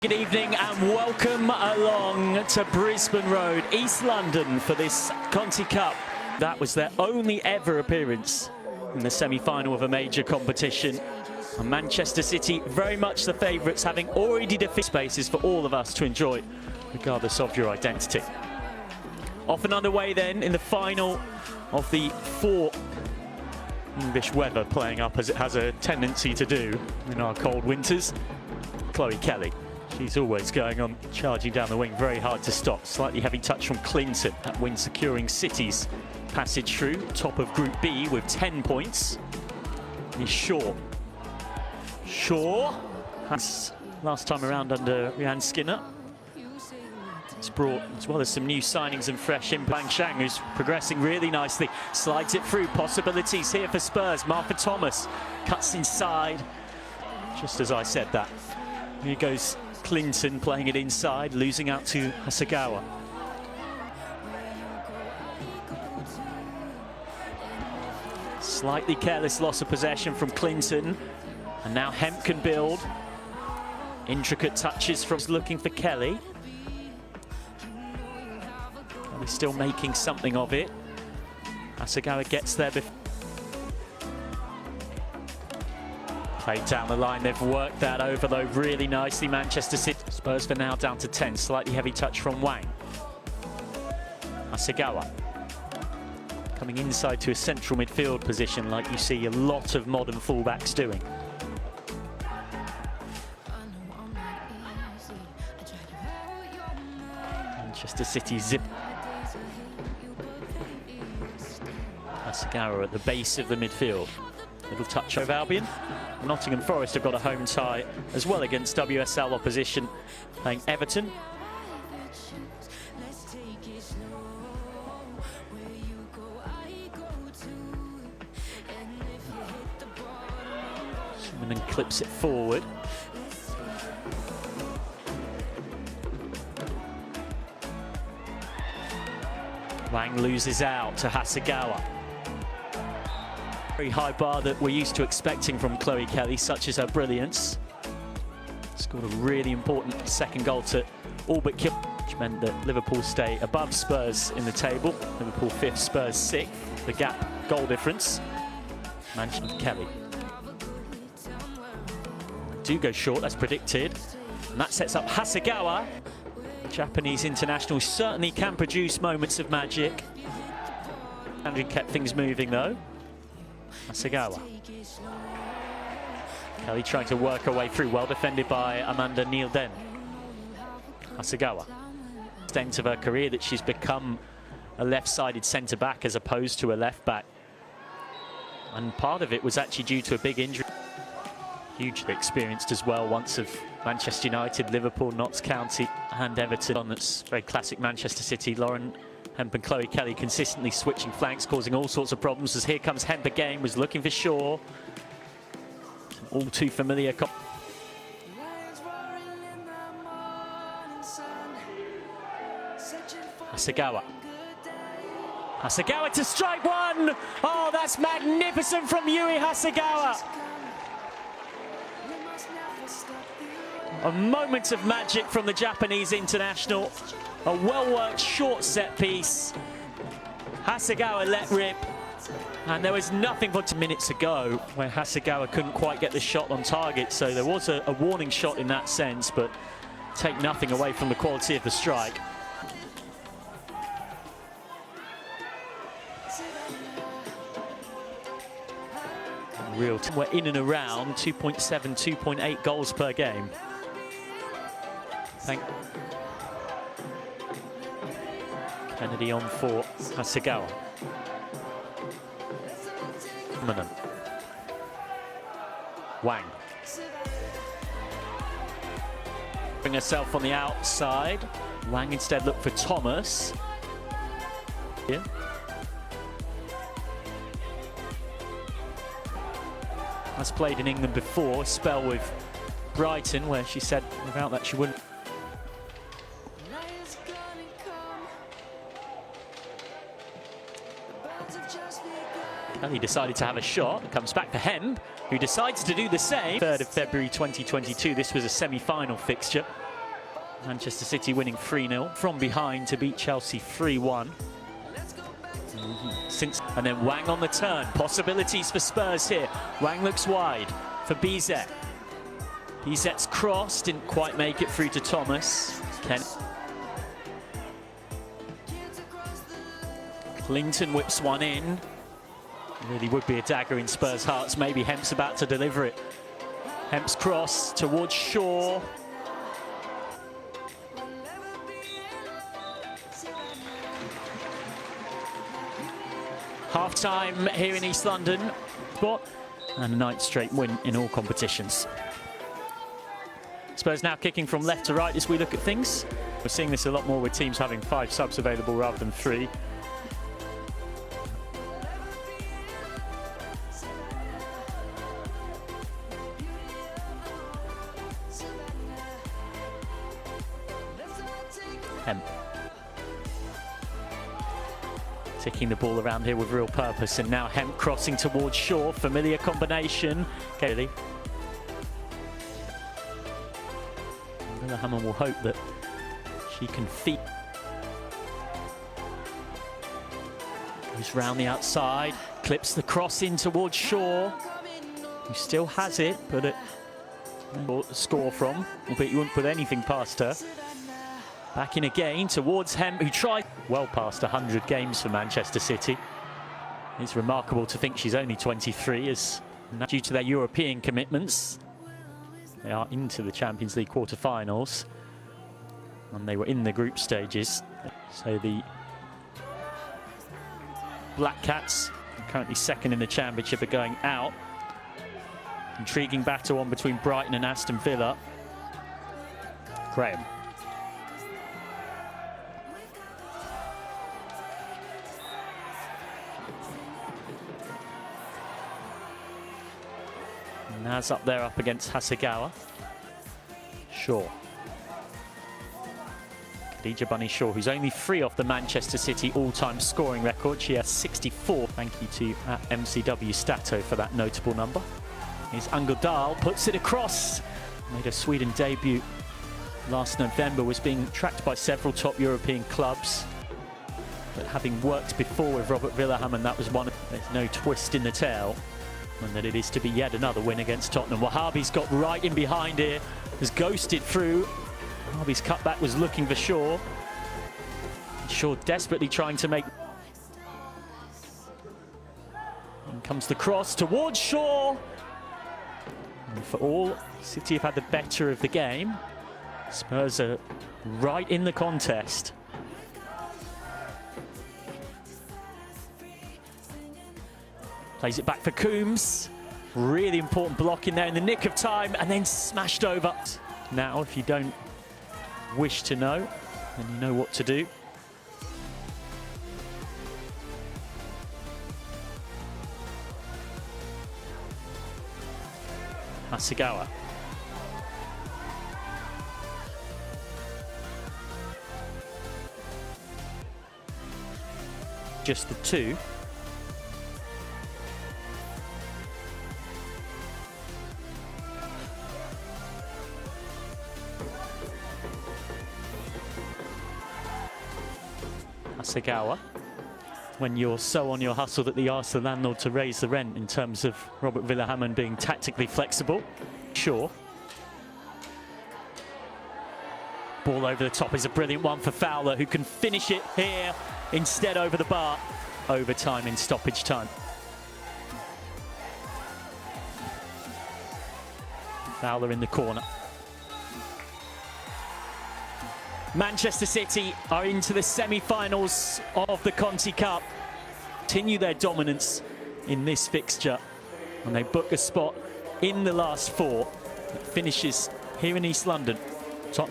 Good evening and welcome along to Brisbane Road, East London for this Conti Cup. That was their only ever appearance in the semi-final of a major competition. And Manchester City, very much the favourites, having already defeated spaces for all of us to enjoy, regardless of your identity. Off and underway then in the final of the four English weather playing up as it has a tendency to do in our cold winters. Chloe Kelly. She's always going on, charging down the wing, very hard to stop. Slightly heavy touch from Clinton. That win securing City's passage through. Top of Group B with 10 points. Is Shaw. Shaw has last time around under Rhian Skinner. It's brought, as well as some new signings and fresh in. Bang Shang, who's progressing really nicely. Slides it through. Possibilities here for Spurs. Martha Thomas cuts inside. Just as I said that. Here goes Clinton playing it inside, losing out to Hasegawa. Slightly careless loss of possession from Clinton. And now Hemp can build. Intricate touches from looking for Kelly. Kelly still making something of it. Hasegawa gets there before. Played down the line, they've worked that over though really nicely. Manchester City. Spurs for now down to 10. Slightly heavy touch from Wang. Hasegawa. Coming inside to a central midfield position like you see a lot of modern fullbacks doing. Manchester City zip. Hasegawa at the base of the midfield. Little touch of Albion. Nottingham Forest have got a home tie as well against WSL opposition, playing Everton. And then clips it forward. Wang loses out to Hasegawa. Very high bar that we're used to expecting from Chloe Kelly, such as her brilliance. Scored a really important second goal to all but kill, which meant that Liverpool stay above Spurs in the table. Liverpool 5th, Spurs 6th. The gap goal difference. Manchester Kelly. Do go short, as predicted. And that sets up Hasegawa. The Japanese international certainly can produce moments of magic. Andrew kept things moving though. Hasegawa. Kelly trying to work her way through, well defended by Amanda Neil-Den. Hasegawa. Extent of her career that she's become a left-sided centre-back as opposed to a left-back. And part of it was actually due to a big injury. Hugely experienced as well, once of Manchester United, Liverpool, Notts County and Everton. That's very classic Manchester City. Lauren Hemp and Chloe Kelly consistently switching flanks, causing all sorts of problems as here comes Hemp again, was looking for Shaw. All too familiar. Hasegawa. Hasegawa to strike one! Oh, that's magnificent from Yui Hasegawa! A moment of magic from the Japanese international. A well-worked short set piece. Hasegawa let rip. And there was nothing but 2 minutes ago where Hasegawa couldn't quite get the shot on target. So there was a warning shot in that sense, but take nothing away from the quality of the strike. Real we're in and around 2.7, 2.8 goals per game. Kennedy on for Hasegawa. Wang. Bring herself on the outside. Wang instead looked for Thomas. Yeah. Has played in England before, a spell with Brighton where she said without that she wouldn't. He decided to have a shot. Comes back for Hemp, who decides to do the same. 3rd of February 2022. This was a semi-final fixture. Manchester City winning 3-0 from behind to beat Chelsea 3-1. And then Wang on the turn. Possibilities for Spurs here. Wang looks wide for Bizet. Bizet's cross, didn't quite make it through to Thomas. Clinton whips one in. Really would be a dagger in Spurs' hearts. Maybe Hemp's about to deliver it. Hemp's cross towards Shaw. Half-time here in East London. And a 9th straight win in all competitions. Spurs now kicking from left to right as we look at things. We're seeing this a lot more with teams having 5 subs available rather than 3. Hemp. Ticking the ball around here with real purpose, and now Hemp crossing towards Shaw. Familiar combination. Kelly. Hammond will hope that she can feed. Goes round the outside, clips the cross in towards Shaw, who still has it, but it score from, albeit you wouldn't put anything past her. Back in again towards Hemp, who tried well past 100 games for Manchester City. It's remarkable to think she's only 23, as due to their European commitments. They are into the Champions League quarter-finals, and they were in the group stages. So the Black Cats, currently second in the Championship, are going out. Intriguing battle on between Brighton and Aston Villa. Graham. Naz up there up against Hasegawa. Shaw. Khadija Bunny Shaw, who's only 3 off the Manchester City all-time scoring record. She has 64. Thank you to MCW Stato for that notable number. Here's Angodal, puts it across. Made her Sweden debut last November, was being tracked by several top European clubs. But having worked before with Robert Villahamn, that was one of, there's no twist in the tail. And that it is to be yet another win against Tottenham. Wahhabi's got right in behind here, has ghosted through. Wahhabi's cutback was looking for Shaw. Shaw desperately trying to make... And comes the cross towards Shaw. And for all, City have had the better of the game. Spurs are right in the contest. Plays it back for Coombs. Really important block in there in the nick of time, and then smashed over. Now, if you don't wish to know, then you know what to do. Hasegawa. Just the 2. Hasegawa, when you're so on your hustle that they ask the landlord to raise the rent in terms of Robert Villahamn being tactically flexible. Sure. Ball over the top is a brilliant one for Fowler, who can finish it here instead over the bar. Overtime in stoppage time. Fowler in the corner. Manchester City are into the semi-finals of the Conti Cup. Continue their dominance in this fixture, and they book a spot in the last 4. It finishes here in East London. Tottenham